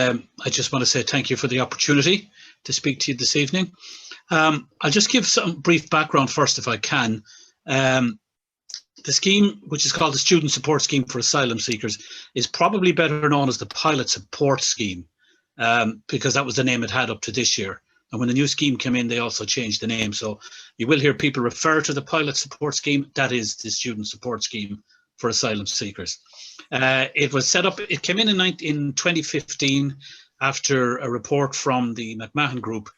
I just want to say thank you for the opportunity to speak to you this evening. I'll just give some brief background first, if I can. The scheme, which is called the Student Support Scheme for Asylum Seekers, is probably better known as the Pilot Support Scheme, because that was the name it had up to this year. And when the new scheme came in, they also changed the name. So you will hear people refer to the Pilot Support Scheme. That is the Student Support Scheme for Asylum Seekers. It was set up, it came in 2015 after a report from the McMahon Group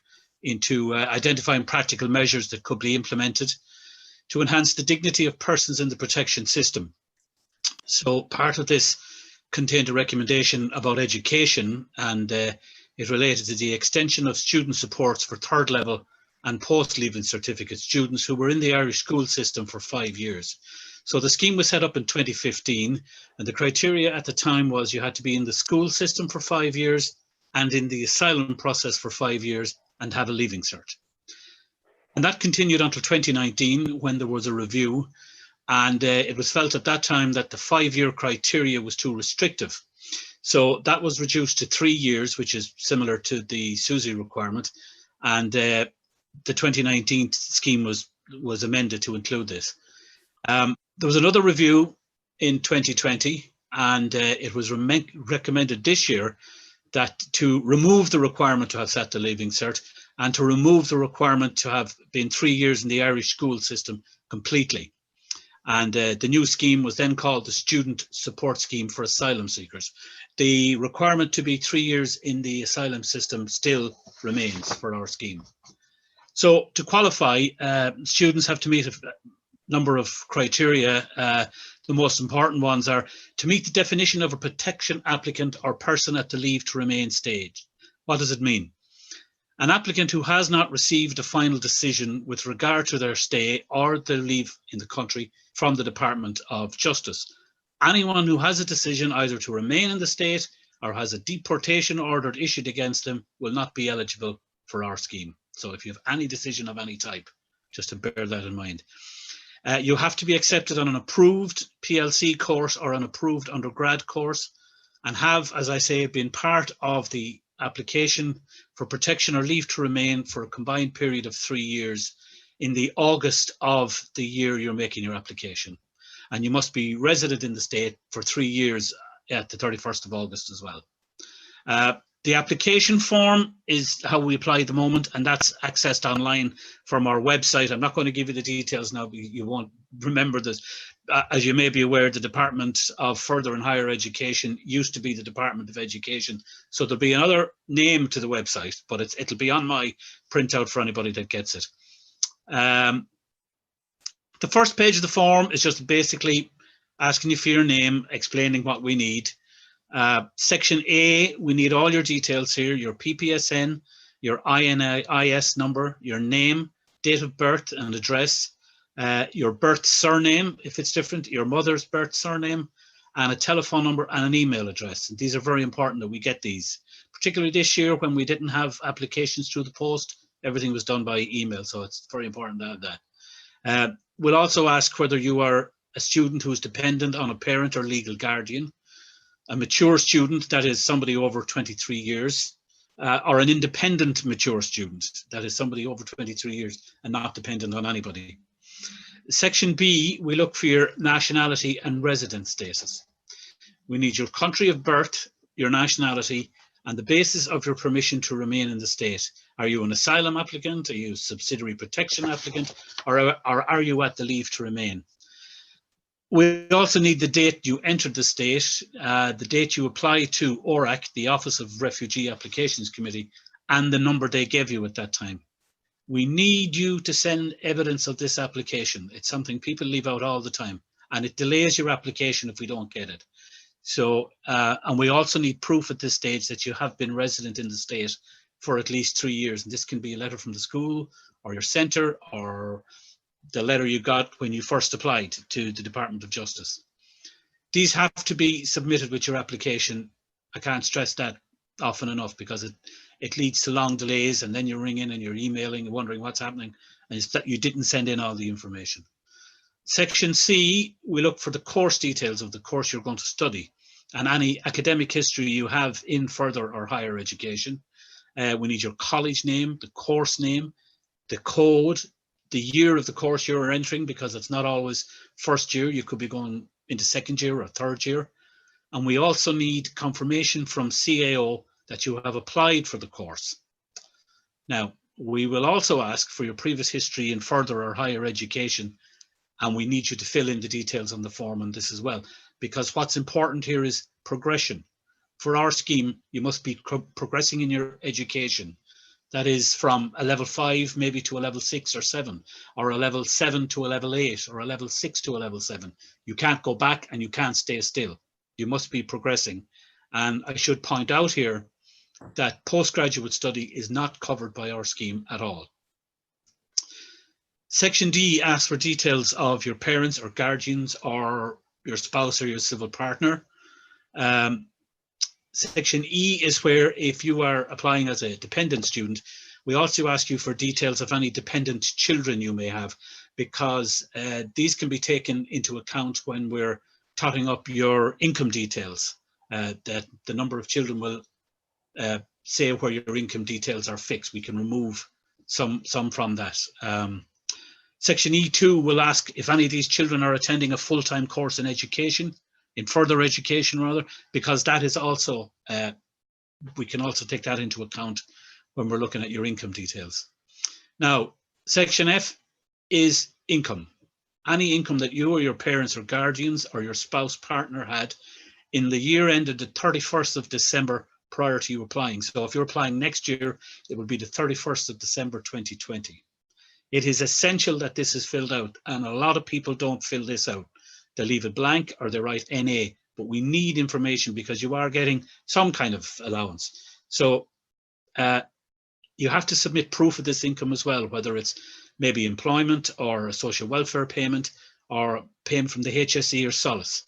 into identifying practical measures that could be implemented to enhance the dignity of persons in the protection system. So part of this contained a recommendation about education, and it related to the extension of student supports for third level and post-leaving certificate students who were in the Irish school system for 5 years. So the scheme was set up in 2015, and the criteria at the time was you had to be in the school system for 5 years and in the asylum process for 5 years and have a leaving cert. And that continued until 2019 when there was a review, and it was felt at that time that the 5-year criteria was too restrictive. So that was reduced to 3 years, which is similar to the SUSI requirement, and the 2019 scheme was amended to include this. There was another review in 2020, and it was recommended this year that to remove the requirement to have sat the leaving cert and to remove the requirement to have been 3 years in the Irish school system completely. And the new scheme was then called the Student Support Scheme for Asylum Seekers. The requirement to be 3 years in the asylum system still remains for our scheme. So to qualify, students have to meet a number of criteria. The most important ones are to meet the definition of a protection applicant or person at the leave to remain stage. What does it mean? An applicant who has not received a final decision with regard to their stay or their leave in the country from the Department of Justice. Anyone who has a decision either to remain in the state or has a deportation order issued against them will not be eligible for our scheme. So if you have any decision of any type, just to bear that in mind. You have to be accepted on an approved PLC course or an approved undergrad course and have, as I say, been part of the application for protection or leave to remain for a combined period of 3 years in the August of the year you're making your application. And you must be resident in the state for 3 years at the 31st of August as well. The application form is how we apply at the moment, and that's accessed online from our website. I'm not going to give you the details now, you won't remember this. As you may be aware, the Department of Further and Higher Education used to be the Department of Education. So there'll be another name to the website, but it'll be on my printout for anybody that gets it. The first page of the form is just basically asking you for your name, explaining what we need. Section A, we need all your details here, your PPSN, your INIS number, your name, date of birth and address, your birth surname, if it's different, your mother's birth surname, and a telephone number and an email address. And these are very important that we get these, particularly this year when we didn't have applications through the post, everything was done by email. So it's very important to have that. We'll also ask whether you are a student who is dependent on a parent or legal guardian, a mature student, that is somebody over 23 years, or an independent mature student, that is somebody over 23 years and not dependent on anybody. Section B, we look for your nationality and residence status. We need your country of birth, your nationality, and the basis of your permission to remain in the state. Are you an asylum applicant? Are you a subsidiary protection applicant? Or are you at the leave to remain? We also need the date you entered the state, the date you applied to ORAC, the Office of Refugee Applications Committee, and the number they gave you at that time. We need you to send evidence of this application. It's something people leave out all the time, and it delays your application if we don't get it. So, and we also need proof at this stage that you have been resident in the state for at least 3 years. And this can be a letter from the school or your centre or the letter you got when you first applied to the Department of Justice. These have to be submitted with your application. I can't stress that often enough because it leads to long delays, and then you're ringing and you're emailing and wondering what's happening, and it's that you didn't send in all the information. Section C, we look for the course details of the course you're going to study. and any academic history you have in further or higher education. We need your college name, the course name, the code, the year of the course you're entering, because it's not always first year. You could be going into second year or third year. And we also need confirmation from CAO that you have applied for the course. Now, we will also ask for your previous history in further or higher education, and we need you to fill in the details on the form on this as well, because what's important here is progression. For our scheme, you must be progressing in your education. That is from a level 5 maybe to a level 6 or 7, or a level 7 to a level 8, or a level 6 to a level 7. You can't go back and you can't stay still. You must be progressing. And I should point out here that postgraduate study is not covered by our scheme at all. Section D asks for details of your parents or guardians or your spouse or your civil partner. Section E is where, if you are applying as a dependent student, we also ask you for details of any dependent children you may have, because these can be taken into account when we're totting up your income details. That the number of children will say where your income details are fixed. We can remove some from that. Section E2 will ask if any of these children are attending a full-time course in education, in further education rather, because that is also, we can also take that into account when we're looking at your income details. Now, Section F is income. Any income that you or your parents or guardians or your spouse partner had in the year ended the 31st of December prior to you applying. So if you're applying next year, it will be the 31st of December 2020. It is essential that this is filled out, and a lot of people don't fill this out. They leave it blank or they write NA, but we need information because you are getting some kind of allowance. So you have to submit proof of this income as well, whether it's maybe employment or a social welfare payment or payment from the HSE or Solace.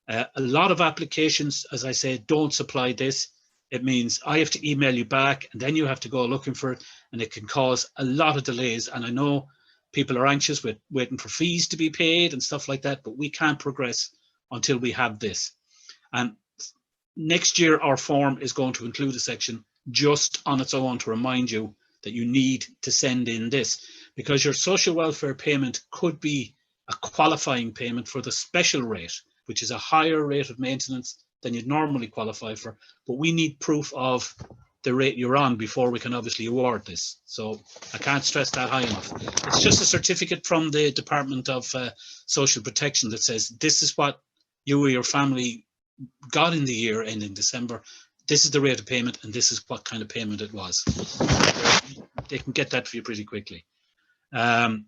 A lot of applications, as I said, don't supply this. It means I have to email you back and then you have to go looking for it, and it can cause a lot of delays. And I know people are anxious with waiting for fees to be paid and stuff like that, but we can't progress until we have this. And next year, our form is going to include a section just on its own to remind you that you need to send in this, because your social welfare payment could be a qualifying payment for the special rate, which is a higher rate of maintenance than you'd normally qualify for, but we need proof of the rate you're on before we can obviously award this. So I can't stress that high enough. It's just a certificate from the Department of Social Protection that says this is what you or your family got in the year ending December. This is the rate of payment and this is what kind of payment it was. They can get that for you pretty quickly. The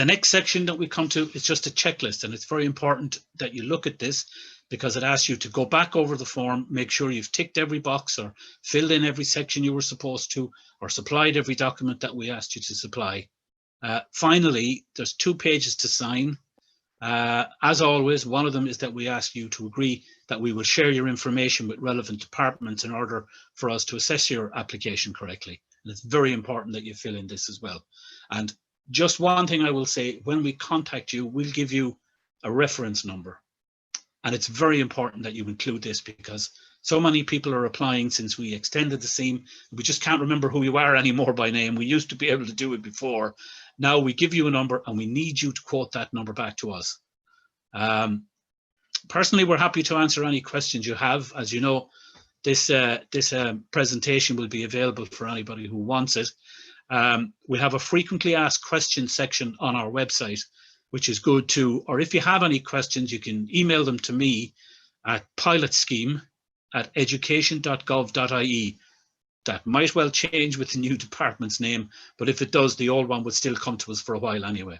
next section that we come to is just a checklist, and it's very important that you look at this because it asks you to go back over the form, make sure you've ticked every box or filled in every section you were supposed to, or supplied every document that we asked you to supply. Finally, there's 2 pages to sign. As always, one of them is that we ask you to agree that we will share your information with relevant departments in order for us to assess your application correctly. And it's very important that you fill in this as well. And just one thing I will say, when we contact you, we'll give you a reference number. And it's very important that you include this because so many people are applying since we extended the scheme. We just can't remember who you are anymore by name. We used to be able to do it before. Now we give you a number and we need you to quote that number back to us. Personally, we're happy to answer any questions you have. As you know, this presentation will be available for anybody who wants it. We have a frequently asked questions section on our website, which is good too. Or if you have any questions, you can email them to me at pilotscheme@education.gov.ie. That might well change with the new department's name, but if it does, the old one would still come to us for a while anyway.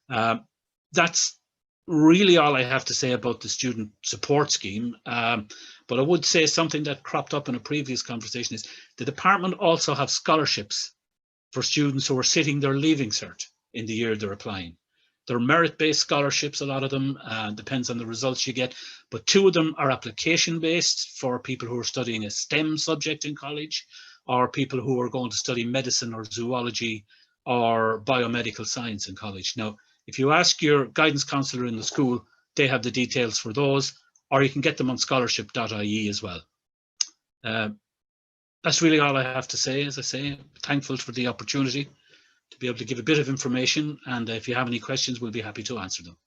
That's really all I have to say about the student support scheme. But I would say something that cropped up in a previous conversation is the department also have scholarships for students who are sitting their leaving cert in the year they're applying. They're merit-based scholarships, a lot of them, depends on the results you get, but 2 of them are application-based for people who are studying a STEM subject in college, or people who are going to study medicine or zoology or biomedical science in college. Now, if you ask your guidance counsellor in the school, they have the details for those, or you can get them on scholarship.ie as well. That's really all I have to say. As I say, thankful for the opportunity to be able to give a bit of information, and if you have any questions, we'll be happy to answer them.